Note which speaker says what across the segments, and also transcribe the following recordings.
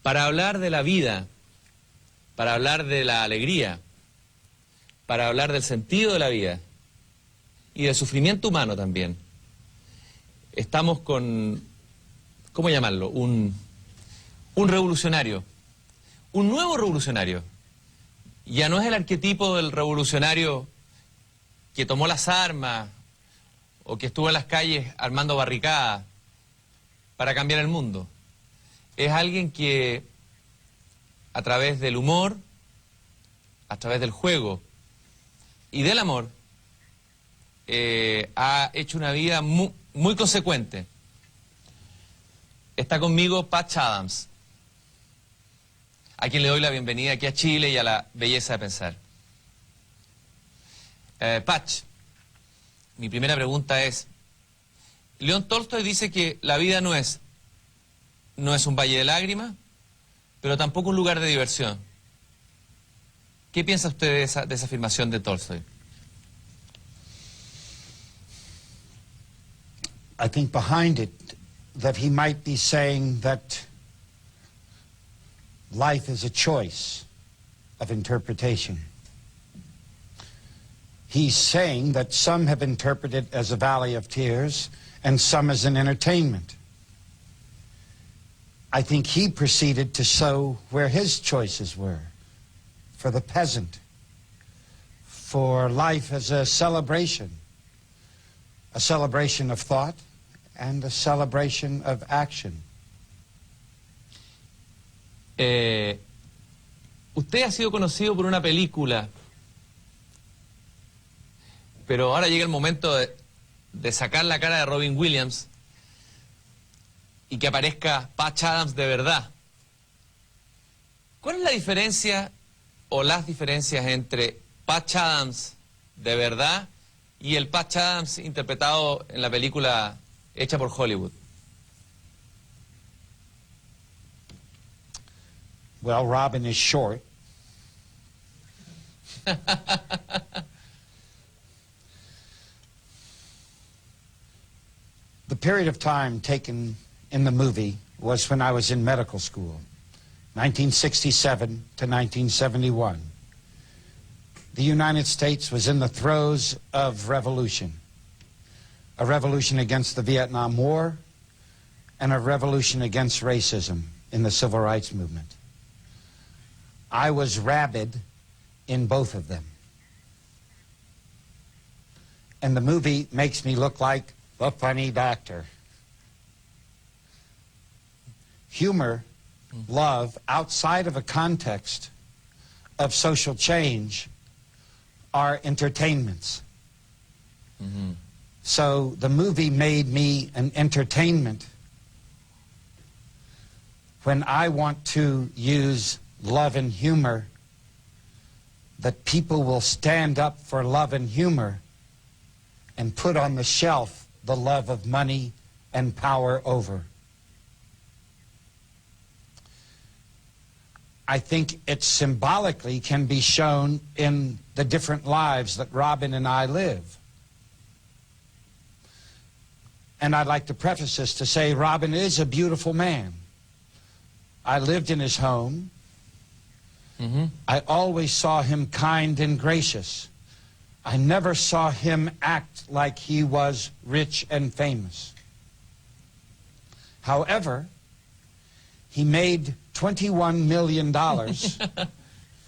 Speaker 1: para hablar de la vida, para hablar de la alegría, para hablar del sentido de la vida y del sufrimiento humano también. Estamos con, ¿cómo llamarlo? Un revolucionario, un nuevo revolucionario. Ya no es el arquetipo del revolucionario que tomó las armas o que estuvo en las calles armando barricadas para cambiar el mundo. Es alguien que a través del humor, a través del juego y del amor ha hecho una vida muy consecuente. Está conmigo Patch Adams, a quien le doy la bienvenida aquí a Chile y a la belleza de pensar. Patch, mi primera pregunta es, León Tolstoy dice que la vida no es un valle de lágrimas, pero tampoco un lugar de diversión. ¿Qué piensa usted de esa afirmación de Tolstoy?
Speaker 2: I think behind it that he might be saying that life is a choice of interpretation. He's saying that some have interpreted it as a valley of tears and some as an entertainment. I think he proceeded to show where his choices were. For the peasant, for life as a celebration of thought and a celebration of action.
Speaker 1: Usted ha sido conocido por una película, pero ahora llega el momento de sacar la cara de Robin Williams y que aparezca Patch Adams de verdad. ¿Cuál es la diferencia o las diferencias entre Patch Adams de verdad y el Patch Adams interpretado en la película hecha por Hollywood?
Speaker 2: Well, Robin is short. The period of time taken in the movie was when I was in medical school, 1967 to 1971. The United States was in the throes of revolution, a revolution against the Vietnam War and a revolution against racism in the civil rights movement. I was rabid in both of them. And the movie makes me look like the funny doctor. Humor, love, outside of a context of social change, are entertainments.
Speaker 1: Mm-hmm.
Speaker 2: So the movie made me an entertainment when I want to use love and humor, that people will stand up for love and humor and put on the shelf the love of money and power over. I think it symbolically can be shown in the different lives that Robin and I live. And I'd like to preface this to say Robin is a beautiful man. I lived in his home.
Speaker 1: Mm-hmm.
Speaker 2: I always saw him kind and gracious. I never saw him act like he was rich and famous. However, he made $21 million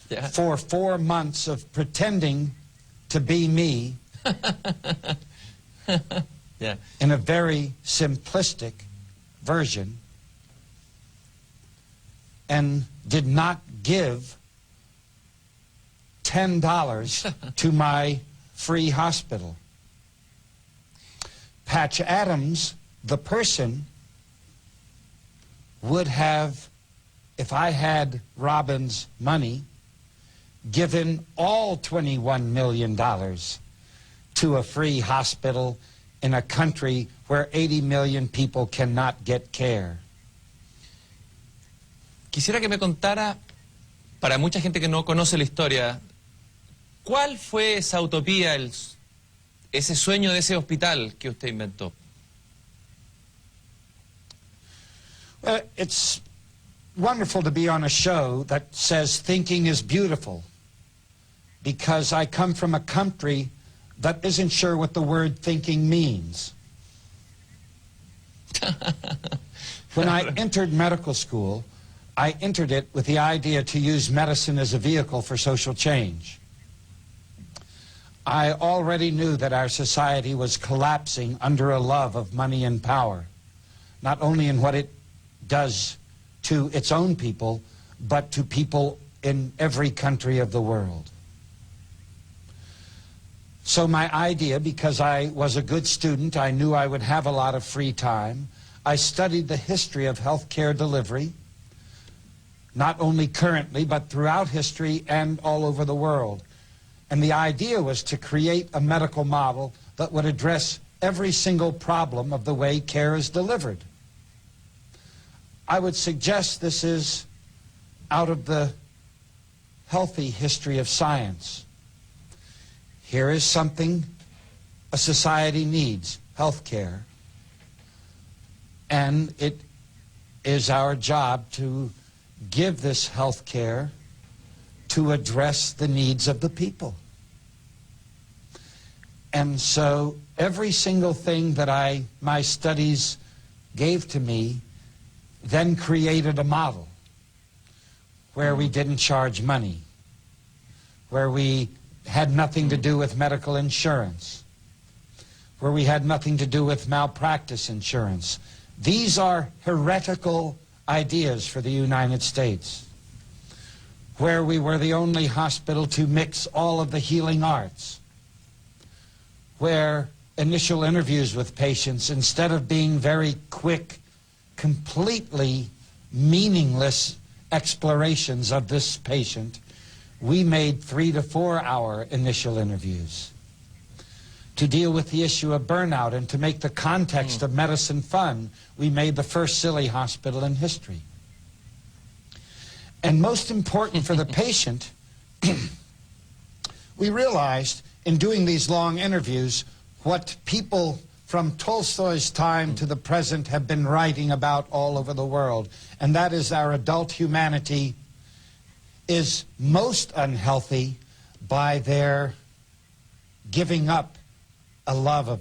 Speaker 1: Yeah.
Speaker 2: for 4 months of pretending to be me
Speaker 1: Yeah.
Speaker 2: in a very simplistic version, and did not give $10 to my free hospital. Patch Adams, the person, would have, if I had Robin's money, given all $21 million to a free hospital in a country where 80 million people cannot get care.
Speaker 1: Quisiera que me contara, para mucha gente que no conoce la historia, ¿cuál fue esa utopía, ese sueño de ese hospital que usted inventó?
Speaker 2: It's wonderful to be on a show that says thinking is beautiful, because I come from a country that isn't sure what the word thinking means. When I entered medical school, I entered it with the idea to use medicine as a vehicle for social change. I already knew that our society was collapsing under a love of money and power, not only in what it does to its own people, but to people in every country of the world. So my idea, because I was a good student, I knew I would have a lot of free time. I studied the history of healthcare delivery, not only currently, but throughout history and all over the world. And the idea was to create a medical model that would address every single problem of the way care is delivered. I would suggest this is out of the healthy history of science. Here is something a society needs, health care. And it is our job to give this health care to address the needs of the people. And so every single thing that my studies gave to me then created a model where we didn't charge money, where we had nothing to do with medical insurance, where we had nothing to do with malpractice insurance. These are heretical ideas for the United States, where we were the only hospital to mix all of the healing arts, where initial interviews with patients, instead of being very quick, completely meaningless explorations of this patient, we made 3 to 4 hour initial interviews to deal with the issue of burnout and to make the context of medicine fun. We made the first silly hospital in history. And most important for the patient, we realized in doing these long interviews what people from Tolstoy's time to the present have been writing about all over the world, and that is our adult humanity is most unhealthy by their giving up a love of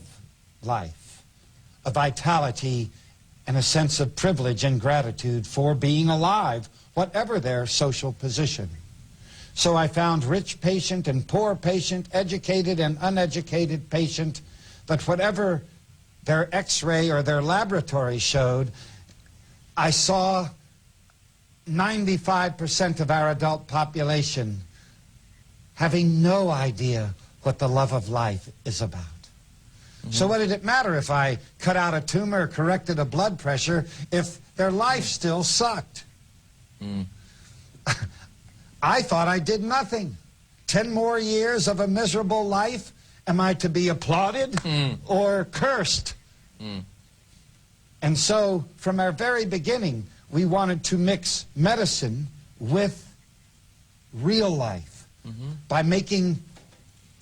Speaker 2: life, a vitality, and a sense of privilege and gratitude for being alive, whatever their social position. So I found rich patient and poor patient, educated and uneducated patient, that whatever their X-ray or their laboratory showed, I saw 95% of our adult population having no idea what the love of life is about. So what did it matter if I cut out a tumor or corrected a blood pressure if their life still sucked? I thought I did nothing. 10 more years of a miserable life, am I to be applauded or cursed? And so from our very beginning, we wanted to mix medicine with real life by making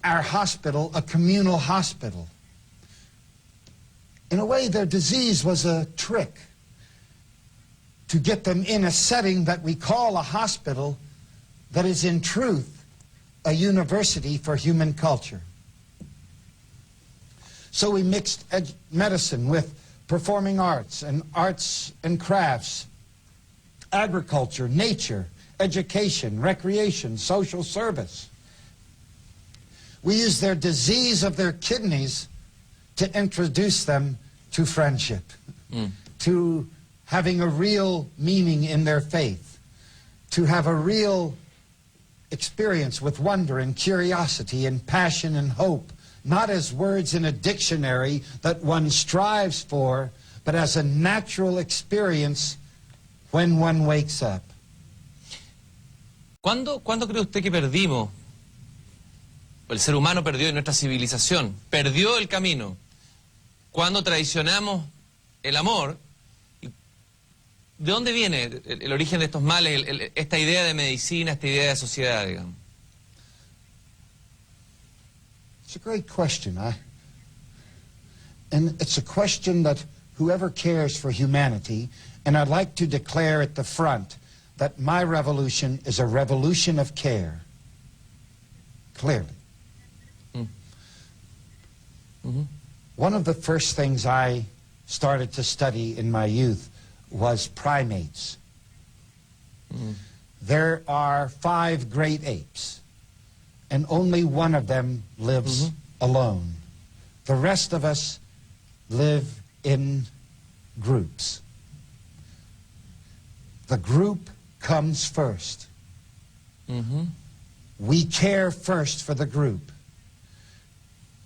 Speaker 2: our hospital a communal hospital. In a way, their disease was a trick to get them in a setting that we call a hospital that is in truth a university for human culture. So we mixed medicine with performing arts and crafts, agriculture, nature, education, recreation, social service. We used their disease of their kidneys to introduce them to friendship, to having a real meaning in their faith, to have a real experience with wonder and curiosity and passion and hope, not as words in a dictionary that one strives for, but as a natural experience when one wakes up.
Speaker 1: ¿Cuándo cree usted que perdimos? El ser humano perdió, y nuestra civilización perdió el camino. ¿Cuándo traicionamos el amor? ¿De dónde viene el origen de estos males, esta idea de medicina, esta idea de sociedad, digamos?
Speaker 2: It's a great question. And it's a question that whoever cares for humanity, and I'd like to declare at the front that my revolution is a revolution of care, clearly. One of the first things I started to study in my youth was primates. There are 5 great apes, and only one of them lives alone. The rest of us live in groups. The group comes first. We care first for the group.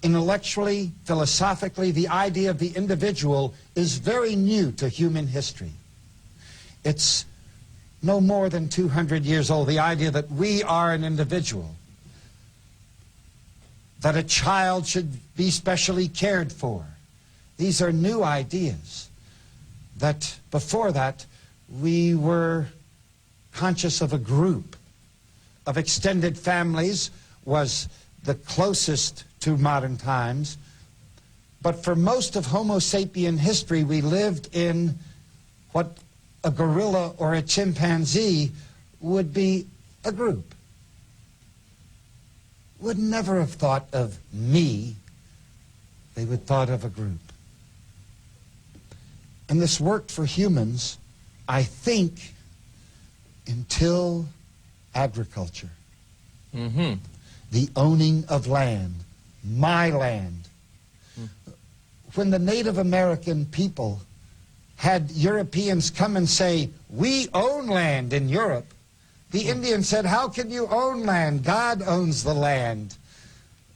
Speaker 2: Intellectually, philosophically, the idea of the individual is very new to human history. It's no more than 200 years old, the idea that we are an individual, that a child should be specially cared for. These are new ideas. That before that, we were conscious of a group, of extended families was the closest to modern times. But for most of Homo sapien history, we lived in what a gorilla or a chimpanzee would be a group. Would never have thought of me. They would thought of a group. And this worked for humans, I think, until agriculture. The owning of land, my land. When the Native American people had Europeans come and say, we own land in Europe, the Indians said, how can you own land? God owns the land.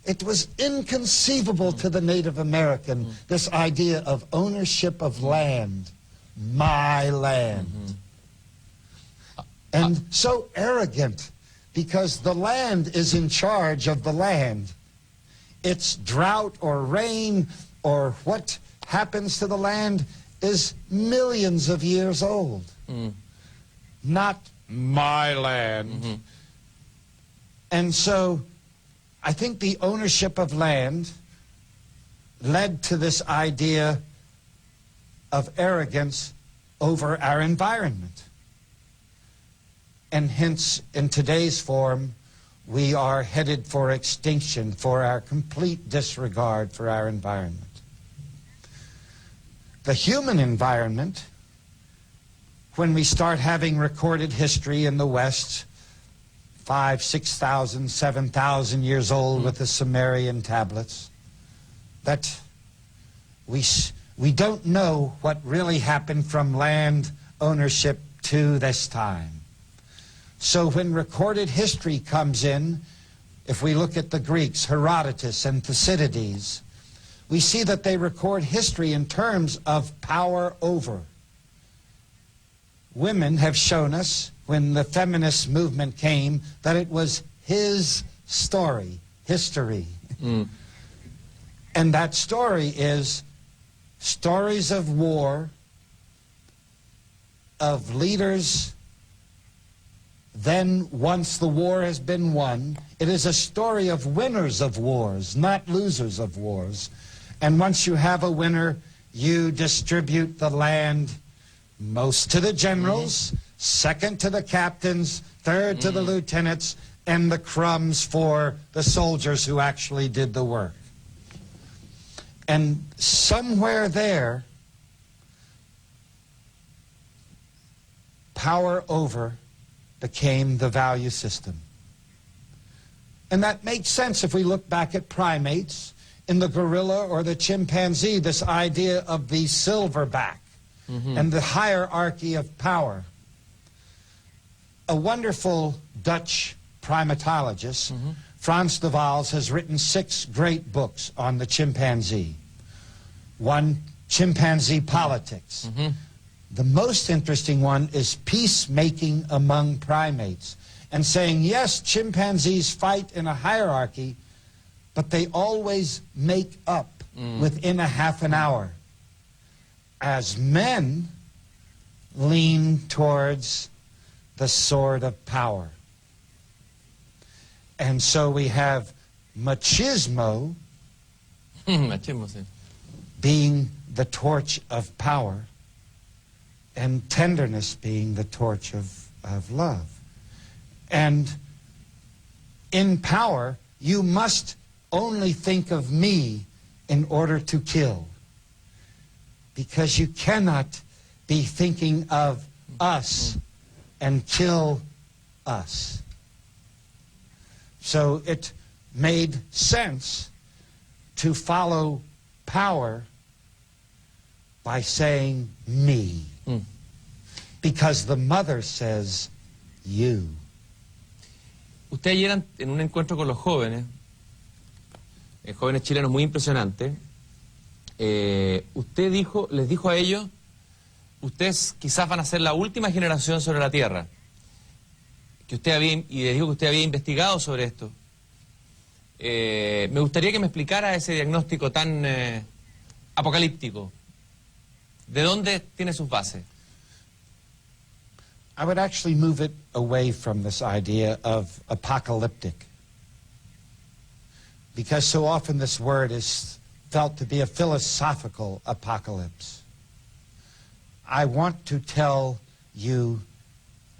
Speaker 2: It was inconceivable to the Native American, this idea of ownership of land, my land. And so arrogant, because the land is in charge of the land. Its drought or rain or what happens to the land is millions of years old. Not my land. And so I think the ownership of land led to this idea of arrogance over our environment. And hence, in today's form, we are headed for extinction for our complete disregard for our environment. The human environment, when we start having recorded history in the West, 5,000, 6,000, 7,000 years old with the Sumerian tablets, that we don't know what really happened from land ownership to this time. So when recorded history comes in, if we look at the Greeks, Herodotus and Thucydides, we see that they record history in terms of power over. Women have shown us, when the feminist movement came, that it was his story, history. And that story is stories of war, of leaders. Then, once the war has been won, it is a story of winners of wars, not losers of wars. And once you have a winner, you distribute the land most to the generals, second to the captains, third to the lieutenants, and the crumbs for the soldiers who actually did the work. And somewhere there, power over became the value system. And that makes sense if we look back at primates. In the gorilla or the chimpanzee, this idea of the silverback and the hierarchy of power. A wonderful Dutch primatologist, Frans de Waals, has written 6 great books on the chimpanzee. One, Chimpanzee Politics. The most interesting one is Peacemaking Among Primates, and saying, yes, chimpanzees fight in a hierarchy, but they always make up within a half an hour. As men lean towards the sword of power. And so we have machismo being the torch of power, and tenderness being the torch of of love. And in power, you must only think of me in order to kill. Because you cannot be thinking of us and kill us. So it made sense to follow power by saying me. Because the mother says you.
Speaker 1: Usted ayer en un encuentro con los jóvenes, jóvenes chilenos muy impresionantes, usted les dijo a ellos, ustedes quizás van a ser la última generación sobre la Tierra, y les dijo que usted había investigado sobre esto. Me gustaría que me explicara ese diagnóstico tan apocalíptico. ¿De dónde tiene sus bases?
Speaker 2: I would actually move it away from this idea of apocalyptic. Because so often this word is felt to be a philosophical apocalypse. I want to tell you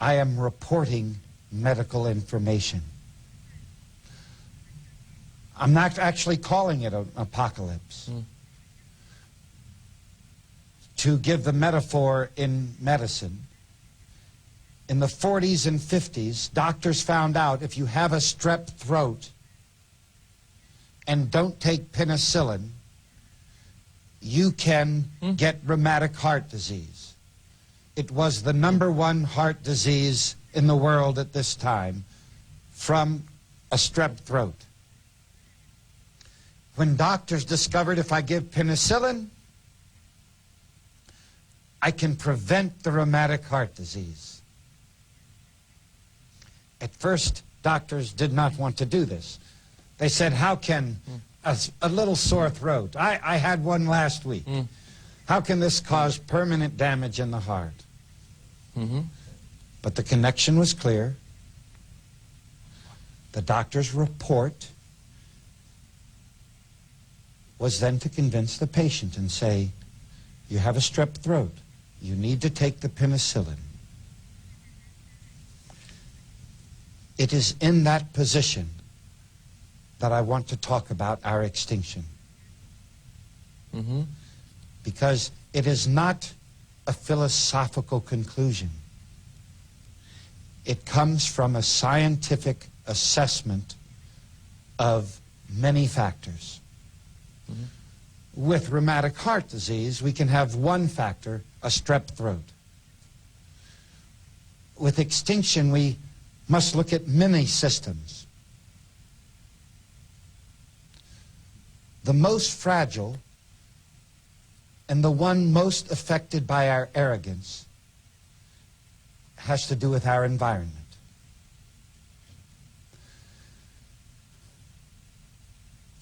Speaker 2: I am reporting medical information. I'm not actually calling it an apocalypse. To give the metaphor in medicine, in the 40s and 50s, doctors found out if you have a strep throat and don't take penicillin, you can get rheumatic heart disease. It was the #1 heart disease in the world at this time from a strep throat. When doctors discovered if I give penicillin, I can prevent the rheumatic heart disease. At first, doctors did not want to do this. They said, how can a little sore throat, I had one last week, how can this cause permanent damage in the heart? But the connection was clear. The doctor's report was then to convince the patient and say, you have a strep throat, you need to take the penicillin. It is in that position that I want to talk about our extinction. Because it is not a philosophical conclusion. It comes from a scientific assessment of many factors. With rheumatic heart disease, we can have one factor, a strep throat. With extinction, we must look at many systems. The most fragile and the one most affected by our arrogance has to do with our environment.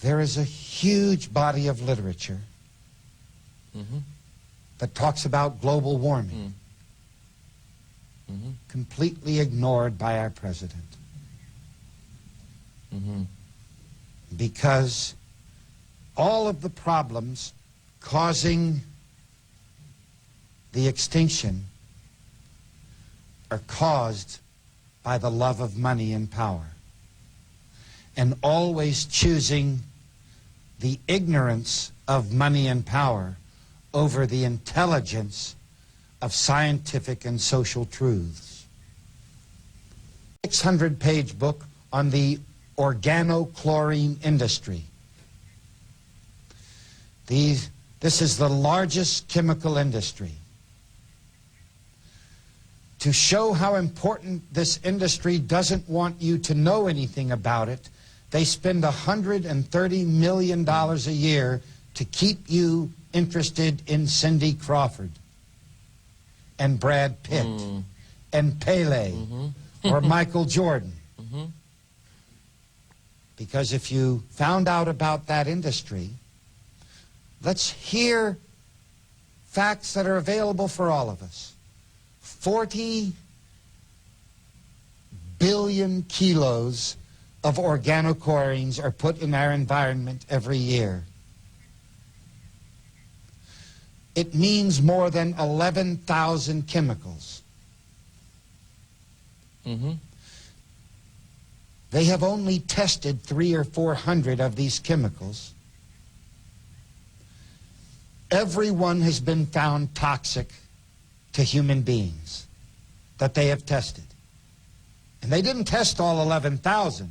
Speaker 2: There is a huge body of literature that talks about global warming, completely ignored by our president. Because all of the problems causing the extinction are caused by the love of money and power, and always choosing the ignorance of money and power over the intelligence of scientific and social truths. 600-page book on the organochlorine industry. This is the largest chemical industry. To show how important this industry doesn't want you to know anything about it, they spend $130 million a year to keep you interested in Cindy Crawford and Brad Pitt and Pele or Michael Jordan. Because if you found out about that industry, let's hear facts that are available for all of us. 40 billion kilos of organochlorines are put in our environment every year. It means more than 11,000 chemicals.
Speaker 1: Ujú.
Speaker 2: They have only tested 300 or 400 of these chemicals. Every one has been found toxic to human beings that they have tested. And they didn't test all 11,000.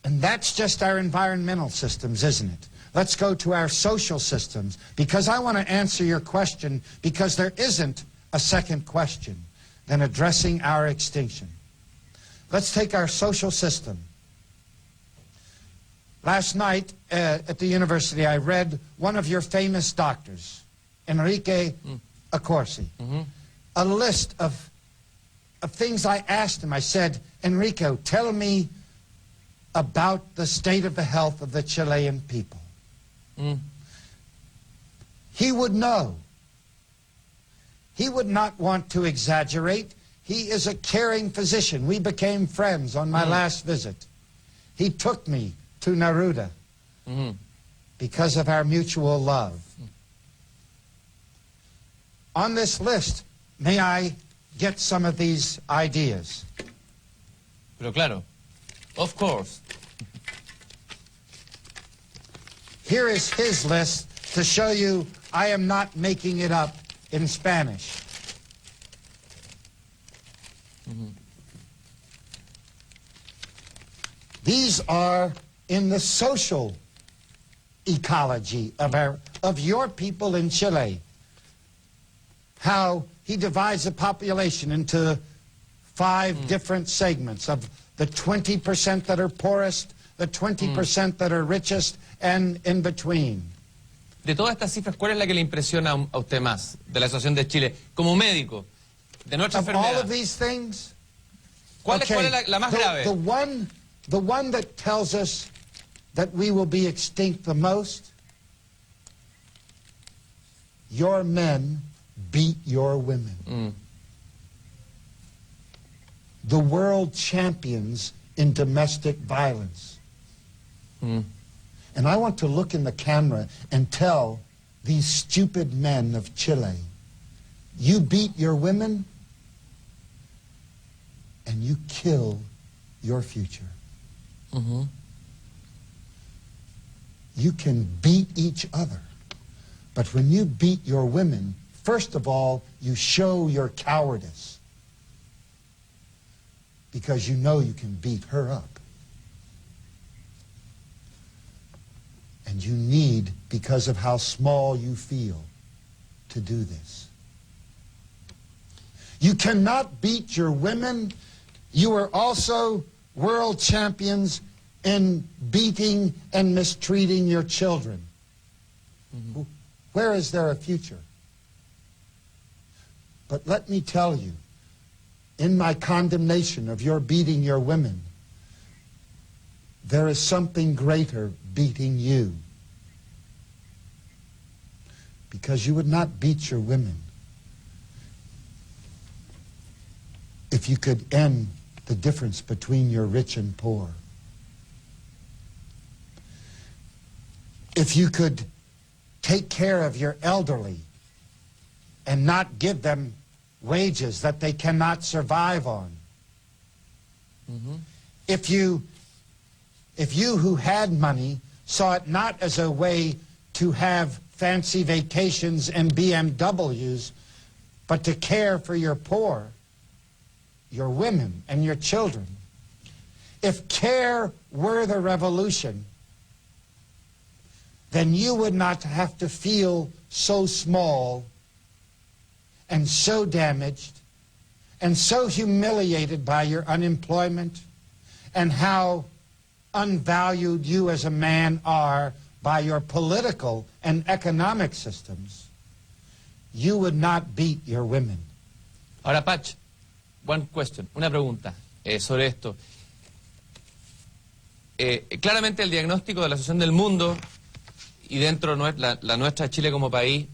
Speaker 2: And that's just our environmental systems, isn't it? Let's go to our social systems, because I want to answer your question, because there isn't a second question than addressing our extinction. Let's take our social system. Last night at the university, I read one of your famous doctors, Enrique Accorsi, a list of things I asked him. I said, Enrico, tell me about the state of the health of the Chilean people. He would know. He would not want to exaggerate. He is a caring physician. We became friends on my last visit. He took me to Neruda because of our mutual love. On this list, may I get some of these ideas?
Speaker 1: Pero claro, of course.
Speaker 2: Here is his list to show you I am not making it up in Spanish. These are in the social ecology of your people in Chile. How he divides the population into 5 different segments of the 20% that are poorest, the 20% that are richest, and in between.
Speaker 1: De todas estas cifras, ¿cuál es la que le impresiona a usted más de la situación de Chile como médico, de nuestra
Speaker 2: Of all
Speaker 1: enfermedad?
Speaker 2: of these things,
Speaker 1: ¿Cuál es la más grave?
Speaker 2: The one that tells us that we will be extinct the most, your men beat your women. The world champions in domestic violence. And I want to look in the camera and tell these stupid men of Chile, you beat your women and you kill your future. You can beat each other, but when you beat your women, first of all, you show your cowardice because you know you can beat her up. And you need, because of how small you feel, to do this. You cannot beat your women. You are also world champions in beating and mistreating your children. Where is there a future? But let me tell you, in my condemnation of your beating your women, there is something greater beating you. Because you would not beat your women if you could end the difference between your rich and poor. If you could take care of your elderly and not give them wages that they cannot survive on. If you who had money saw it not as a way to have fancy vacations and BMWs, but to care for your poor, your women and your children. If care were the revolution, then you would not have to feel so small and so damaged and so humiliated by your unemployment and how unvalued you as a man are by your political and economic systems. You would not beat your women.
Speaker 1: Ahora, Patch, one question, una pregunta sobre esto. Claramente el diagnóstico de la situación del mundo y dentro la nuestra Chile como país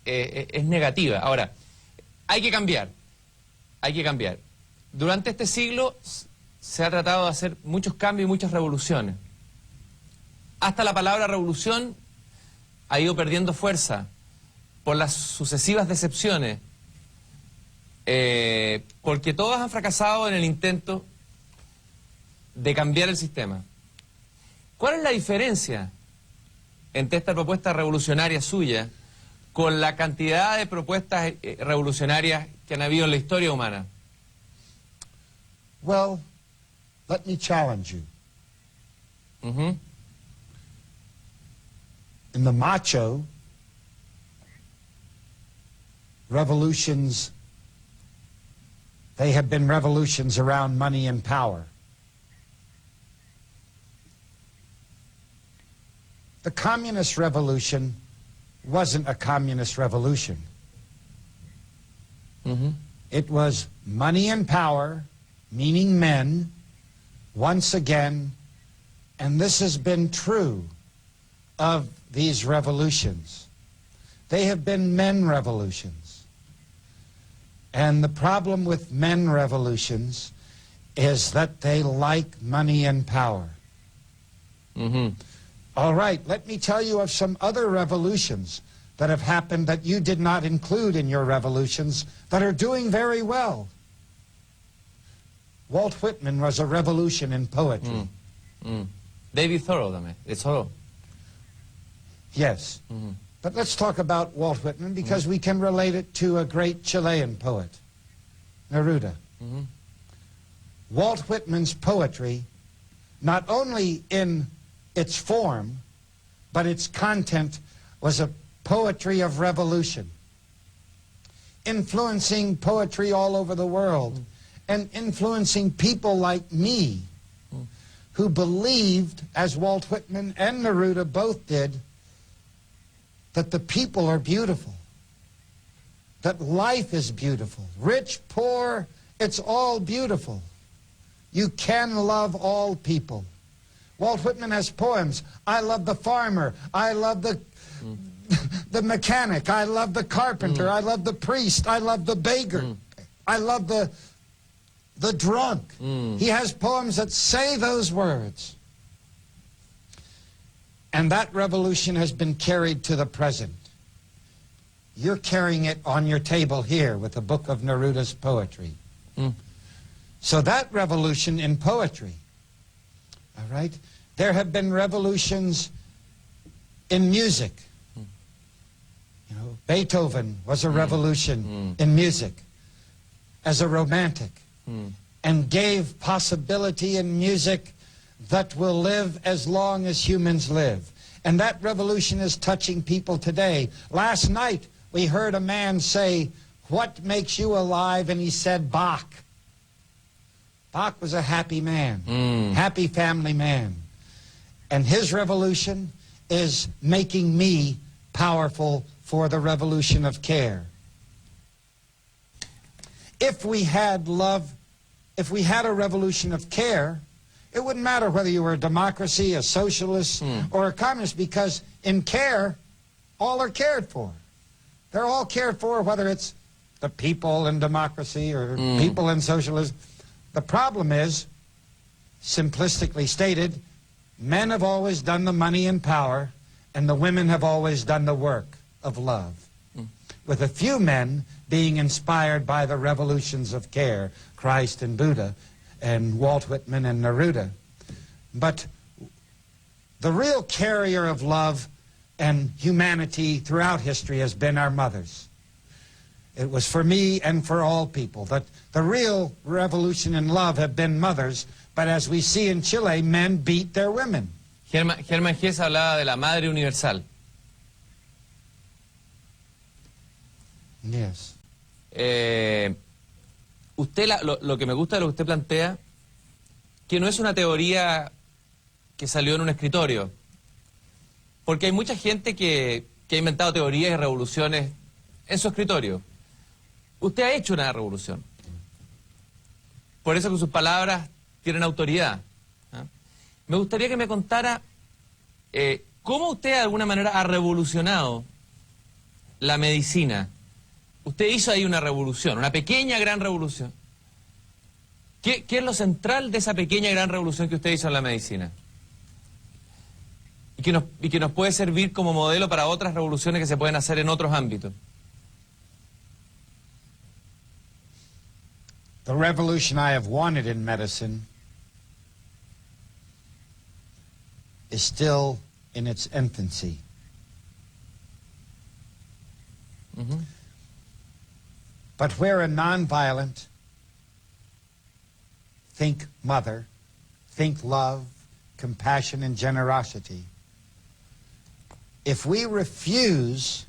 Speaker 1: es negativa. Ahora, hay que cambiar, hay que cambiar. Durante este siglo se ha tratado de hacer muchos cambios y muchas revoluciones. Hasta la palabra revolución ha ido perdiendo fuerza por las sucesivas decepciones, porque todas han fracasado en el intento de cambiar el sistema. ¿Cuál es la diferencia entre esta propuesta revolucionaria suya con la cantidad de propuestas revolucionarias que han habido en la historia humana?
Speaker 2: Well, let me challenge you. In the macho, revolutions, they have been revolutions around money and power. The communist revolution wasn't a communist revolution. It was money and power, meaning men, once again, and this has been true of these revolutions. They have been men revolutions. And the problem with men revolutions is that they like money and power. All right, let me tell you of some other revolutions that have happened that you did not include in your revolutions that are doing very well. Walt Whitman was a revolution in poetry.
Speaker 1: David Thoreau también, es Thoreau.
Speaker 2: Yes. But let's talk about Walt Whitman because we can relate it to a great Chilean poet, Neruda. Walt Whitman's poetry, not only in its form, but its content, was a poetry of revolution, influencing poetry all over the world and influencing people like me who believed, as Walt Whitman and Neruda both did, that the people are beautiful, that life is beautiful. Rich, poor, it's all beautiful. You can love all people. Walt Whitman has poems. I love the farmer. I love the mechanic. I love the carpenter. I love the priest. I love the beggar. I love the drunk. He has poems that say those words. And that revolution has been carried to the present. You're carrying it on your table here with a book of Neruda's poetry. So that revolution in poetry, all right? There have been revolutions in music. You know, Beethoven was a revolution in music as a romantic and gave possibility in music that will live as long as humans live. And that revolution is touching people today. Last night, we heard a man say, "What makes you alive?" And he said, Bach. Bach was a happy man, happy family man. And his revolution is making me powerful for the revolution of care. If we had love, if we had a revolution of care, it wouldn't matter whether you were a democracy, a socialist, or a communist, because in care, all are cared for. They're all cared for, whether it's the people in democracy or people in socialism. The problem is, simplistically stated, men have always done the money and power, and the women have always done the work of love. With a few men being inspired by the revolutions of care, Christ and Buddha, and Walt Whitman and Neruda. But the real carrier of love and humanity throughout history has been our mothers. It was for me and for all people that the real revolution in love have been mothers, but as we see in Chile, men beat their women.
Speaker 1: Hermann Hesse hablaba de la madre universal.
Speaker 2: Yes.
Speaker 1: Usted lo que me gusta de lo que usted plantea, que no es una teoría que salió en un escritorio, porque hay mucha gente que ha inventado teorías y revoluciones en su escritorio. Usted ha hecho una revolución. Por eso que sus palabras tienen autoridad. Me gustaría que me contara cómo usted de alguna manera ha revolucionado la medicina. Usted hizo ahí una revolución, una pequeña gran revolución. ¿Qué es lo central de esa pequeña gran revolución que usted hizo en la medicina? Y que nos puede servir como modelo para otras revoluciones que se pueden hacer en otros ámbitos.
Speaker 2: The revolution I have wanted in medicine is still in its infancy.
Speaker 1: Ujú.
Speaker 2: But where a nonviolent, think mother, think love, compassion, and generosity, if we refuse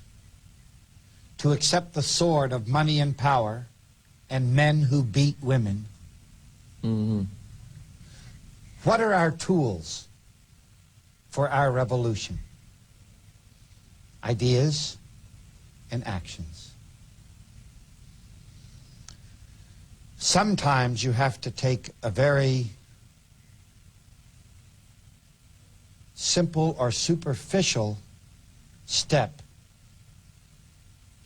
Speaker 2: to accept the sword of money and power and men who beat women,
Speaker 1: Ujú.
Speaker 2: what are our tools for our revolution? Ideas and actions. Sometimes you have to take a very simple or superficial step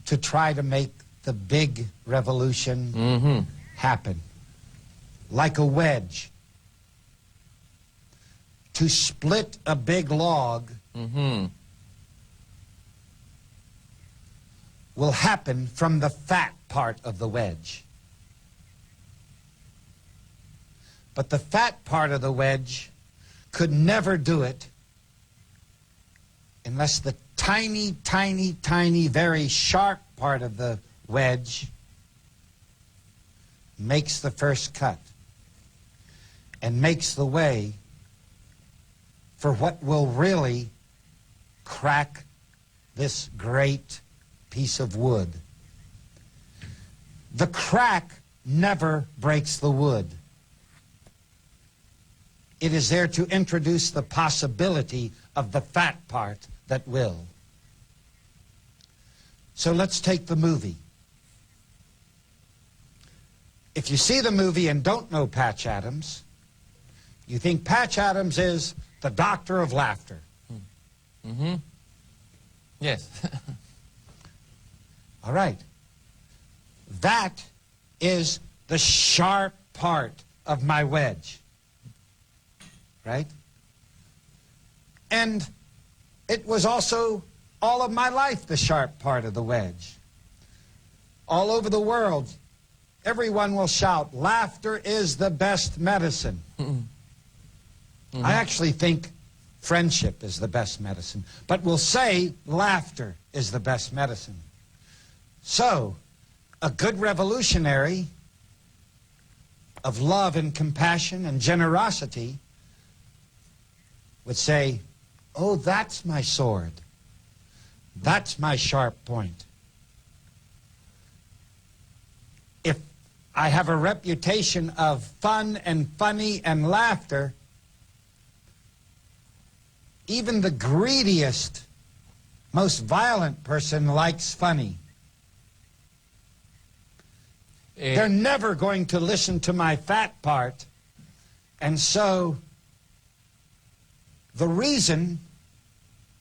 Speaker 2: to try to make the big revolution
Speaker 1: Ujú.
Speaker 2: happen. Like a wedge. To split a big log
Speaker 1: Ujú.
Speaker 2: will happen from the fat part of the wedge. But the fat part of the wedge could never do it unless the tiny, tiny, tiny, very sharp part of the wedge makes the first cut and makes the way for what will really crack this great piece of wood. The crack never breaks the wood. It is there to introduce the possibility of the fat part that will. So let's take the movie. If you see the movie and don't know Patch Adams, you think Patch Adams is the doctor of laughter.
Speaker 1: Ujú. Yes.
Speaker 2: All right. That is the sharp part of my wedge. Right? And it was also all of my life the sharp part of the wedge. All over the world, everyone will shout, laughter is the best medicine.
Speaker 1: Mm-hmm.
Speaker 2: I actually think friendship is the best medicine, but we'll say laughter is the best medicine. So, a good revolutionary of love and compassion and generosity would say, oh, that's my sword. That's my sharp point. If I have a reputation of fun and funny and laughter, even the greediest, most violent person likes funny. They're never going to listen to my fat part. And so, the reason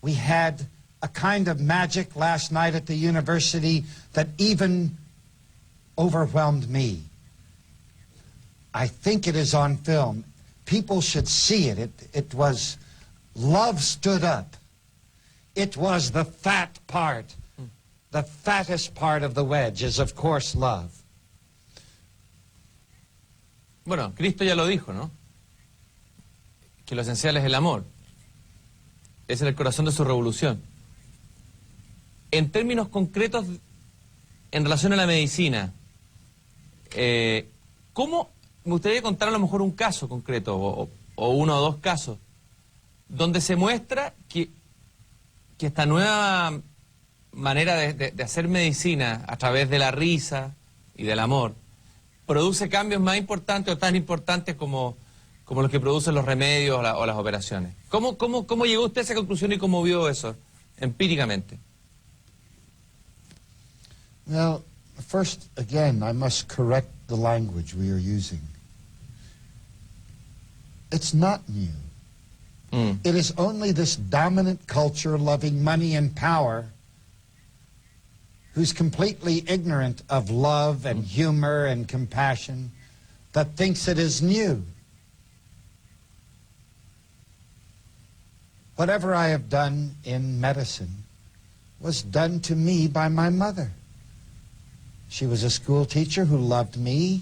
Speaker 2: we had a kind of magic last night at the university that even overwhelmed me. I think it is on film. People should see it. It was love stood up. It was the fat part. The fattest part of the wedge is, of course, love.
Speaker 1: Bueno, Cristo ya lo dijo, ¿no? Que lo esencial es el amor. Ese es el corazón de su revolución. En términos concretos, en relación a la medicina, ¿cómo me gustaría contar a lo mejor un caso concreto, o uno o dos casos, donde se muestra que esta nueva manera de hacer medicina a través de la risa y del amor produce cambios más importantes o tan importantes como los que producen los remedios o las operaciones? ¿Cómo llegó usted a esa conclusión y cómo vio eso empíricamente?
Speaker 2: Well, first, again, I must correct the language we are using. It's not new. It is only this dominant culture loving money and power who's completely ignorant of love and humor and compassion that thinks it is new. Whatever I have done in medicine was done to me by my mother. She was a school teacher who loved me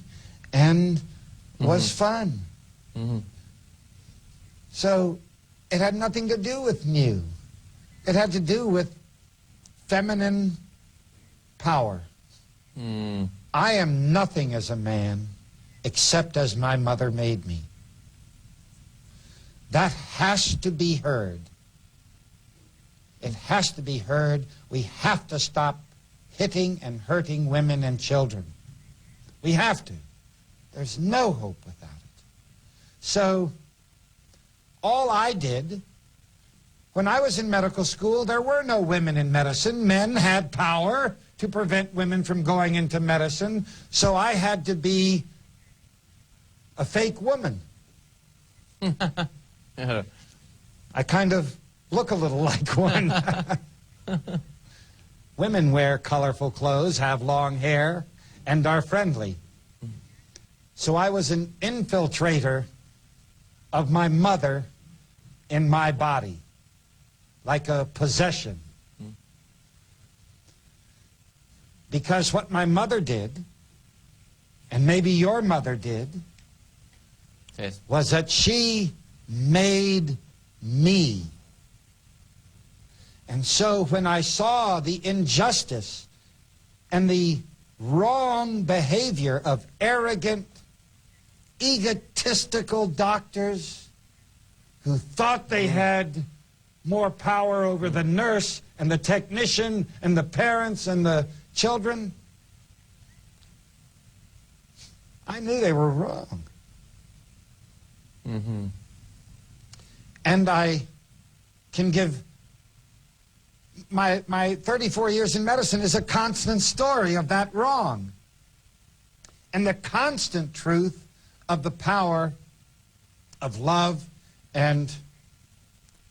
Speaker 2: and was fun. So it had nothing to do with new. It had to do with feminine power. I am nothing as a man except as my mother made me. That has to be heard. It has to be heard. We have to stop hitting and hurting women and children. We have to. There's no hope without it. So, all I did, when I was in medical school, there were no women in medicine. Men had power to prevent women from going into medicine, so I had to be a fake woman. I kind of look a little like one. Women wear colorful clothes, have long hair, and are friendly. So I was an infiltrator of my mother in my body, like a possession. Because what my mother did, and maybe your mother did,
Speaker 1: Yes.
Speaker 2: was that she made me. And so when I saw the injustice and the wrong behavior of arrogant, egotistical doctors who thought they had more power over the nurse and the technician and the parents and the children, I knew they were wrong. And I can give my 34 years in medicine is a constant story of that wrong. And the constant truth of the power of love and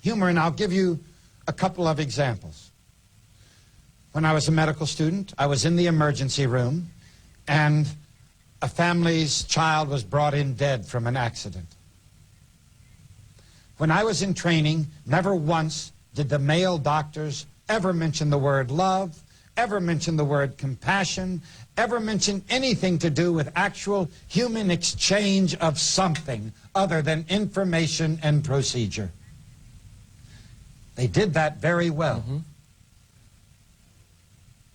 Speaker 2: humor. And I'll give you a couple of examples. When I was a medical student, I was in the emergency room, and a family's child was brought in dead from an accident. When I was in training, never once did the male doctors ever mention the word love, ever mention the word compassion, ever mention anything to do with actual human exchange of something other than information and procedure. They did that very well.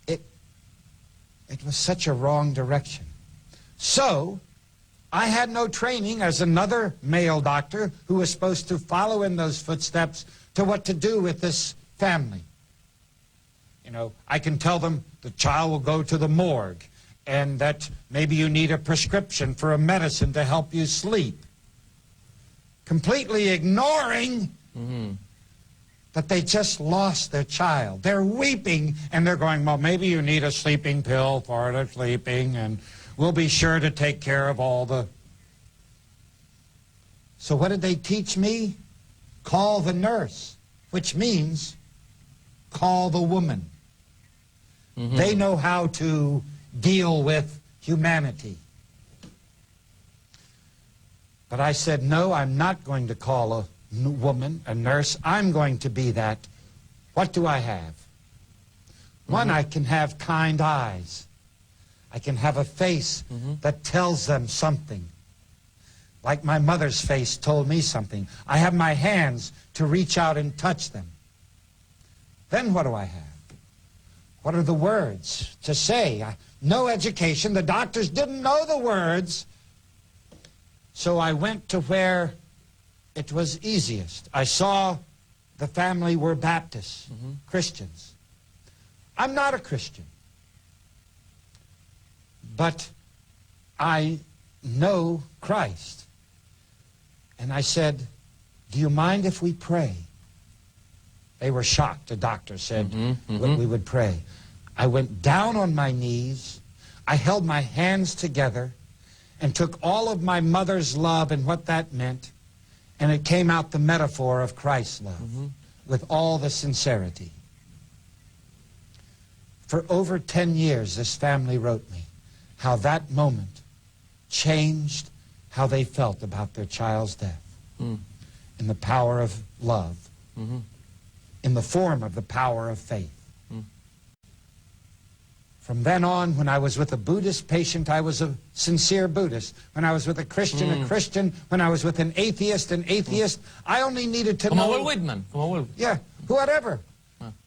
Speaker 2: It was such a wrong direction. So, I had no training as another male doctor who was supposed to follow in those footsteps to what to do with this family. You know, I can tell them the child will go to the morgue and that maybe you need a prescription for a medicine to help you sleep. Completely ignoring that they just lost their child. They're weeping and they're going, well, maybe you need a sleeping pill for the sleeping and we'll be sure to take care of all the... So what did they teach me? Call the nurse, which means call the woman. They know how to deal with humanity. But I said, no, I'm not going to call a woman, a nurse. I'm going to be that. What do I have? One, I can have kind eyes. I can have a face that tells them something. Like my mother's face told me something. I have my hands to reach out and touch them. Then what do I have? What are the words to say? No education. The doctors didn't know the words. So I went to where it was easiest. I saw the family were Baptists, Christians. I'm not a Christian. But I know Christ. And I said, do you mind if we pray? They were shocked. The doctor said we would pray. I went down on my knees. I held my hands together and took all of my mother's love and what that meant, and it came out the metaphor of Christ's love with all the sincerity. For over 10 years, this family wrote me how that moment changed how they felt about their child's death in the power of love, in the form of the power of faith. From then on, when I was with a Buddhist patient, I was a sincere Buddhist. When I was with a Christian. When I was with an atheist, I only needed to know...
Speaker 1: Como Walt Whitman. Como Walt.
Speaker 2: Yeah, whatever.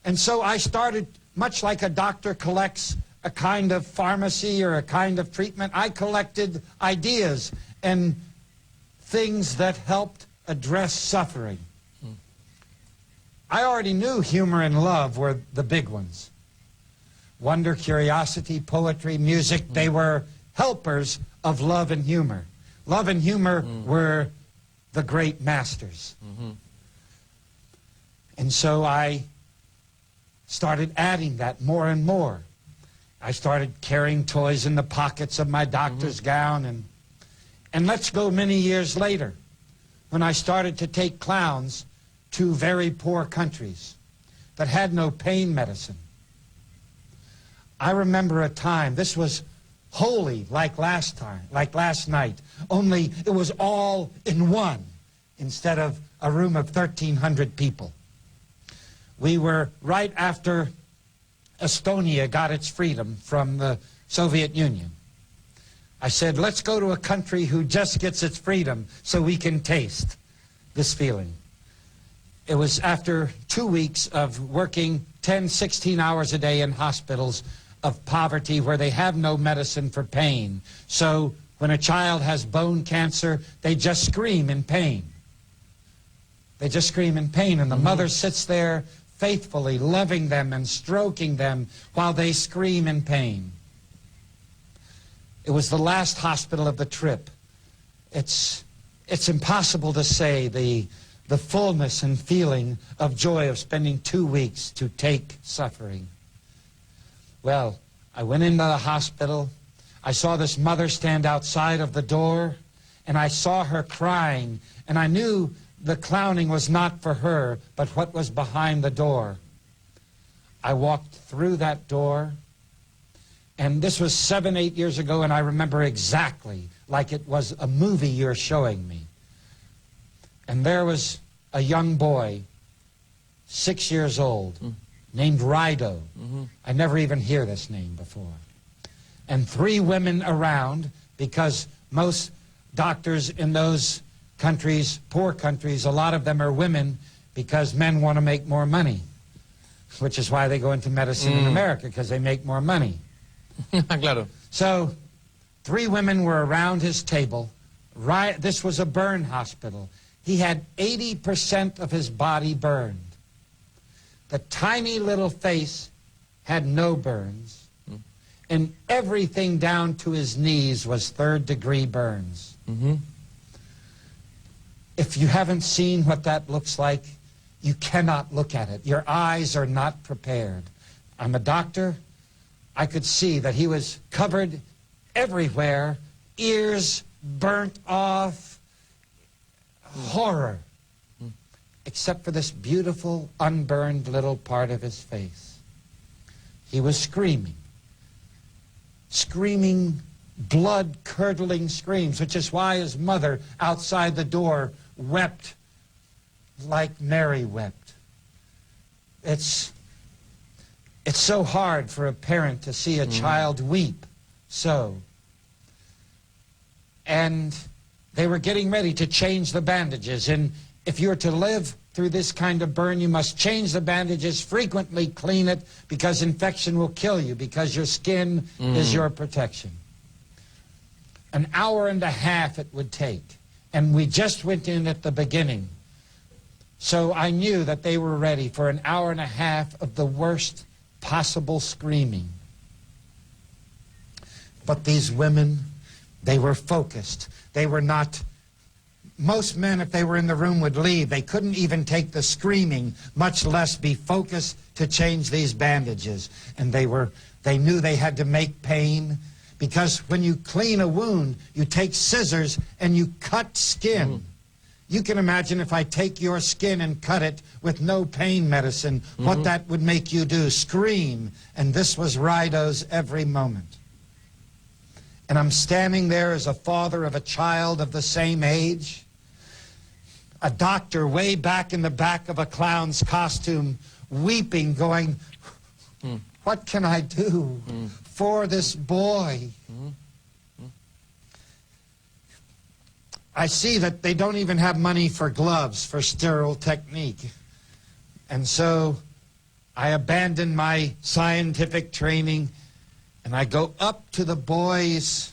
Speaker 2: And so I started, much like a doctor collects a kind of pharmacy or a kind of treatment, I collected ideas and things that helped address suffering. I already knew humor and love were the big ones. Wonder, curiosity, poetry, music, they were helpers of love and humor. Love and humor were the great masters. And so I started adding that more and more. I started carrying toys in the pockets of my doctor's gown, and let's go many years later, when I started to take clowns to very poor countries that had no pain medicine. I remember a time, this was holy like last night, only it was all in one instead of a room of 1,300 people. We were right after Estonia got its freedom from the Soviet Union. I said, let's go to a country who just gets its freedom so we can taste this feeling. It was after 2 weeks of working 10, 16 hours a day in hospitals of poverty where they have no medicine for pain. So when a child has bone cancer, they just scream in pain. They just scream in pain, and the mother sits there faithfully loving them and stroking them while they scream in pain. It was the last hospital of the trip. It's impossible to say the fullness and feeling of joy of spending 2 weeks to take suffering. Well, I went into the hospital. I saw this mother stand outside of the door, and I saw her crying, and I knew the clowning was not for her, but what was behind the door. I walked through that door, and this was 7, 8 years ago, and I remember exactly like it was a movie you're showing me. And there was a young boy, 6 years old, named Rido. I never even hear this name before. And 3 women around, because most doctors in those countries, poor countries, a lot of them are women because men want to make more money, which is why they go into medicine in America, because they make more money.
Speaker 1: Claro.
Speaker 2: So 3 women were around his table. This was a burn hospital. He had 80% of his body burned. The tiny little face had no burns, and everything down to his knees was 3rd-degree burns. If you haven't seen what that looks like, you cannot look at it. Your eyes are not prepared. I'm a doctor. I could see that he was covered everywhere, ears burnt off, horror, except for this beautiful, unburned little part of his face. He was screaming, blood-curdling screams, which is why his mother outside the door wept like Mary wept. It's so hard for a parent to see a child weep so. And they were getting ready to change the bandages, and if you're to live through this kind of burn, you must change the bandages, frequently clean it, because infection will kill you, because your skin is your protection. An hour and a half it would take, and we just went in at the beginning. So I knew that they were ready for an hour and a half of the worst possible screaming. But these women, they were focused. They were not... Most men, if they were in the room, would leave. They couldn't even take the screaming, much less be focused to change these bandages. And they knew they had to make pain, because when you clean a wound, you take scissors and you cut skin. You can imagine if I take your skin and cut it with no pain medicine, what that would make you do, scream. And this was Rido's every moment. And I'm standing there as a father of a child of the same age, a doctor way back in the back of a clown's costume, weeping, going, what can I do? for this boy. I see that they don't even have money for gloves for sterile technique. And so I abandon my scientific training and I go up to the boys.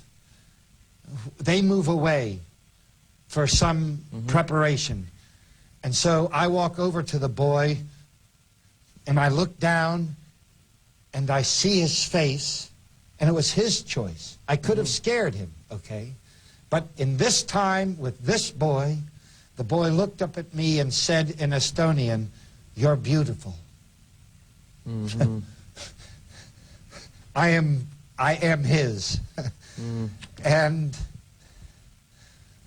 Speaker 2: They move away for some preparation. And so I walk over to the boy and I look down and I see his face, and it was his choice. I could have scared him, okay? But in this time with this boy, the boy looked up at me and said in Estonian, "You're beautiful." I am his. And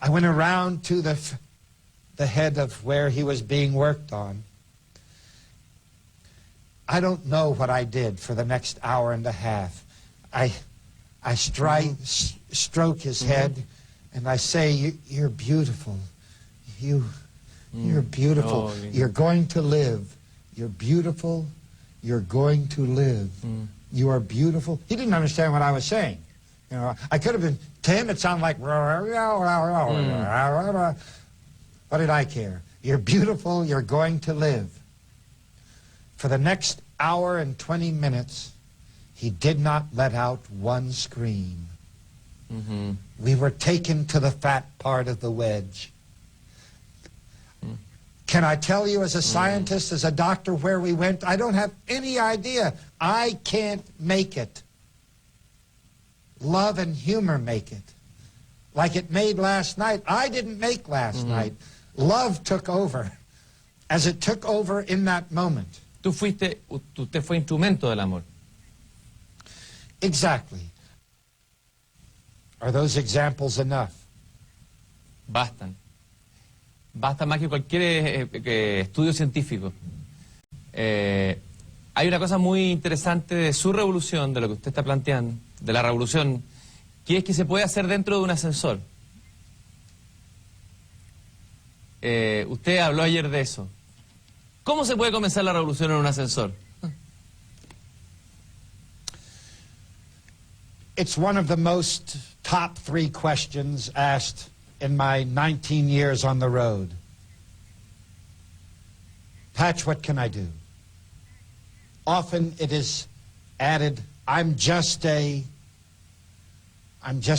Speaker 2: I went around to the head of where he was being worked on. I don't know what I did for the next hour and a half. I stroke his head, and I say, "You're beautiful. You're beautiful.
Speaker 1: Oh,
Speaker 2: You're going to live. You're beautiful. You're going to live. You are beautiful." He didn't understand what I was saying. You know, I could have been, to him it sounded like, what did I care? You're beautiful. You're going to live. For the next hour and 20 minutes, he did not let out one scream. We were taken to the fat part of the wedge. Can I tell you as a scientist, as a doctor, where we went? I don't have any idea. I can't make it. Love and humor make it. Like it made last night. I didn't make last night. Love took over, as it took over in that moment.
Speaker 1: Usted fue instrumento del amor.
Speaker 2: Exactly. Are those examples enough?
Speaker 1: Bastan. Basta más que cualquier estudio científico. Hay una cosa muy interesante de su revolución, de lo que usted está planteando, de la revolución, que es que se puede hacer dentro de un ascensor. Usted habló ayer de eso. ¿Cómo se puede comenzar la revolución en un ascensor?
Speaker 2: It's one of the most top 3 questions asked in my 19 years on the road. Patch, what can I do? Often it is added, I'm just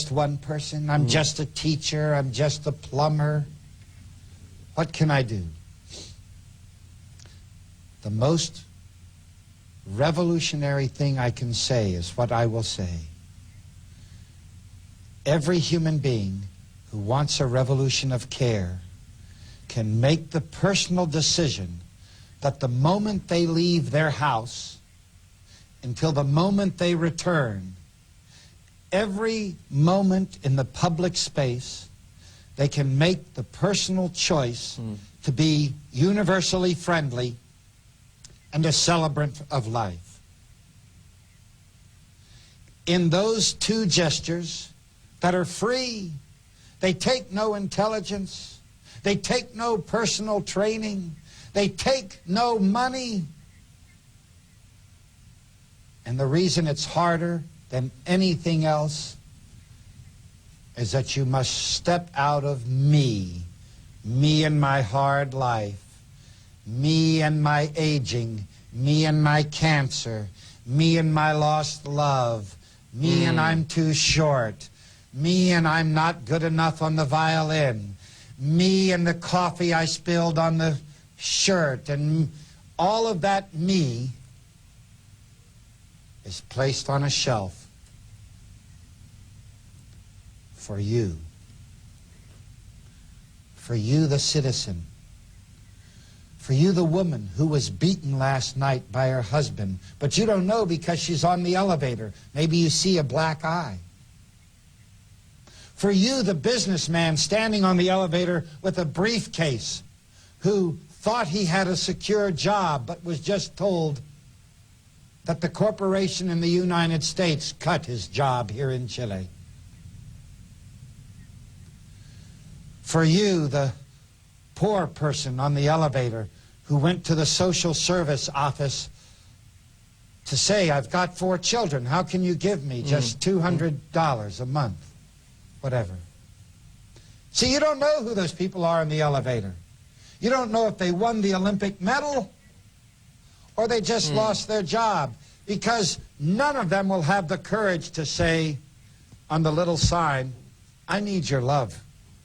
Speaker 2: one person, I'm just a teacher, I'm just a plumber. What can I do? The most revolutionary thing I can say is what I will say. Every human being who wants a revolution of care can make the personal decision that the moment they leave their house until the moment they return, every moment in the public space, they can make the personal choice to be universally friendly and a celebrant of life. In those 2 gestures that are free, they take no intelligence, they take no personal training, they take no money. And the reason it's harder than anything else is that you must step out of me and my hard life, me and my aging, me and my cancer, me and my lost love, me and I'm too short, me and I'm not good enough on the violin, me and the coffee I spilled on the shirt, and all of that me is placed on a shelf for you. For you, the citizen. For you, the woman who was beaten last night by her husband, but you don't know because she's on the elevator. Maybe you see a black eye. For you, the businessman standing on the elevator with a briefcase who thought he had a secure job but was just told that the corporation in the United States cut his job here in Chile. For you, the poor person on the elevator who went to the social service office to say, I've got 4 children, how can you give me just $200 a month? Whatever. See, you don't know who those people are in the elevator. You don't know if they won the Olympic medal or they just lost their job, because none of them will have the courage to say on the little sign, I need your love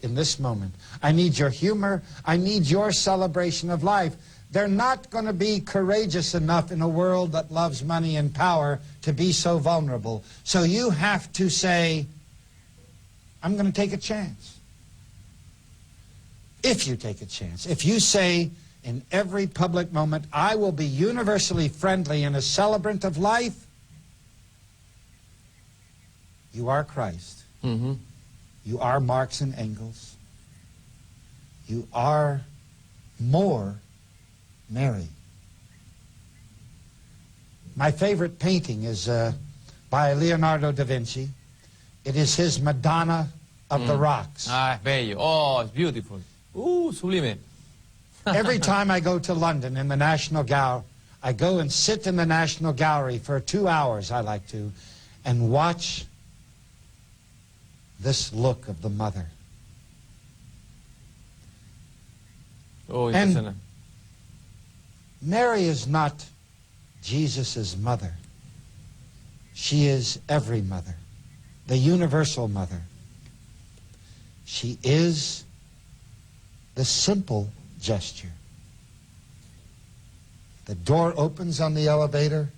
Speaker 2: in this moment. I need your humor. I need your celebration of life. They're not going to be courageous enough in a world that loves money and power to be so vulnerable. So you have to say, I'm going to take a chance. If you take a chance. If you say in every public moment, I will be universally friendly and a celebrant of life, you are Christ.
Speaker 1: Mm-hmm.
Speaker 2: You are Marx and Engels. You are more Mary. My favorite painting is by Leonardo da Vinci. It is his Madonna of the Rocks.
Speaker 1: Ah, es bello. Oh, it's beautiful. Sublime.
Speaker 2: Every time I go to London in the National Gallery, I go and sit in the National Gallery for 2 hours, I like to, and watch this look of the mother.
Speaker 1: Oh,
Speaker 2: and Mary is not Jesus' mother. She is every mother, the universal mother. She is the simple gesture. The door opens on the elevator,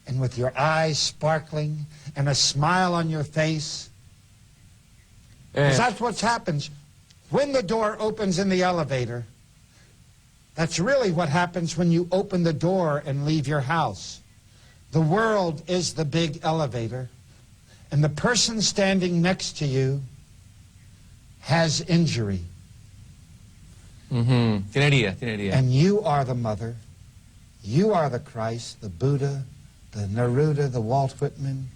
Speaker 2: and with your eyes sparkling and a smile on your face, because that's what happens. When the door opens in the elevator, that's really what happens when you open the door and leave your house. The world is the big elevator, and the person standing next to you has injury.
Speaker 1: Tiene herida.
Speaker 2: And you are the mother. You are the Christ, the Buddha, the Neruda, the Walt Whitman.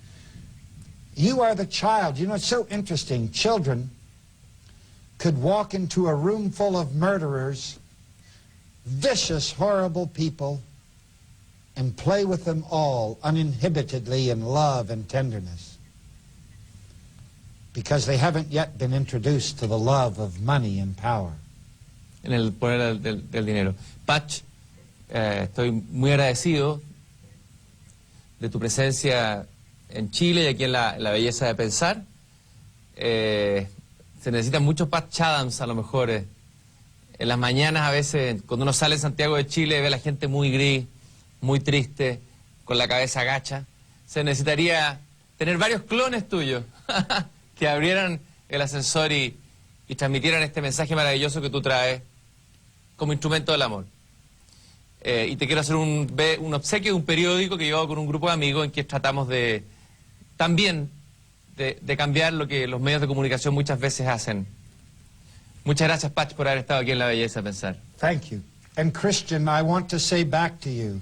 Speaker 2: You are the child. You know, it's so interesting. Children could walk into a room full of murderers, vicious, horrible people, and play with them all uninhibitedly in love and tenderness, because they haven't yet been introduced to the love of money and power.
Speaker 1: En el poder del dinero. Patch, estoy muy agradecido de tu presencia en Chile y aquí en la belleza de pensar. Se necesitan muchos Patch Adams a lo mejor. En las mañanas a veces, cuando uno sale de Santiago de Chile, ve a la gente muy gris, muy triste, con la cabeza agacha. Se necesitaría tener varios clones tuyos que abrieran el ascensor y transmitieran este mensaje maravilloso que tú traes como instrumento del amor. Y te quiero hacer un obsequio de un periódico que yo hago con un grupo de amigos en que tratamos de también de cambiar lo que los medios de comunicación muchas veces hacen. Muchas gracias, Patch, por haber estado aquí en La Belleza de Pensar.
Speaker 2: Thank you. And Christian, I want to say back to you,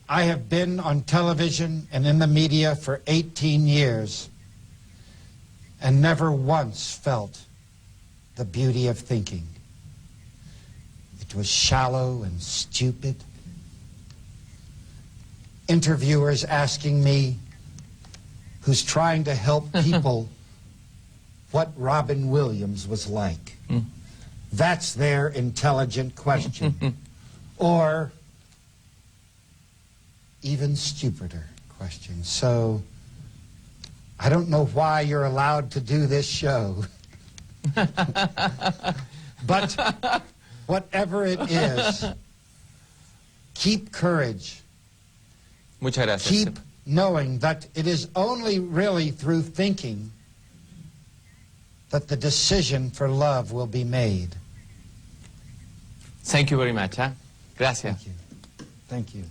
Speaker 2: I have been on television and in the media for 18 years and never once felt the beauty of thinking. It was shallow and stupid. Interviewers asking me, who's trying to help people, what Robin Williams was like. That's their intelligent question. Or even stupider question. So I don't know why you're allowed to do this show. But whatever it is, keep courage.
Speaker 1: Muchas gracias.
Speaker 2: Keep knowing that it is only really through thinking that the decision for love will be made.
Speaker 1: Thank you very much. Gracias.
Speaker 2: Thank you. Thank you.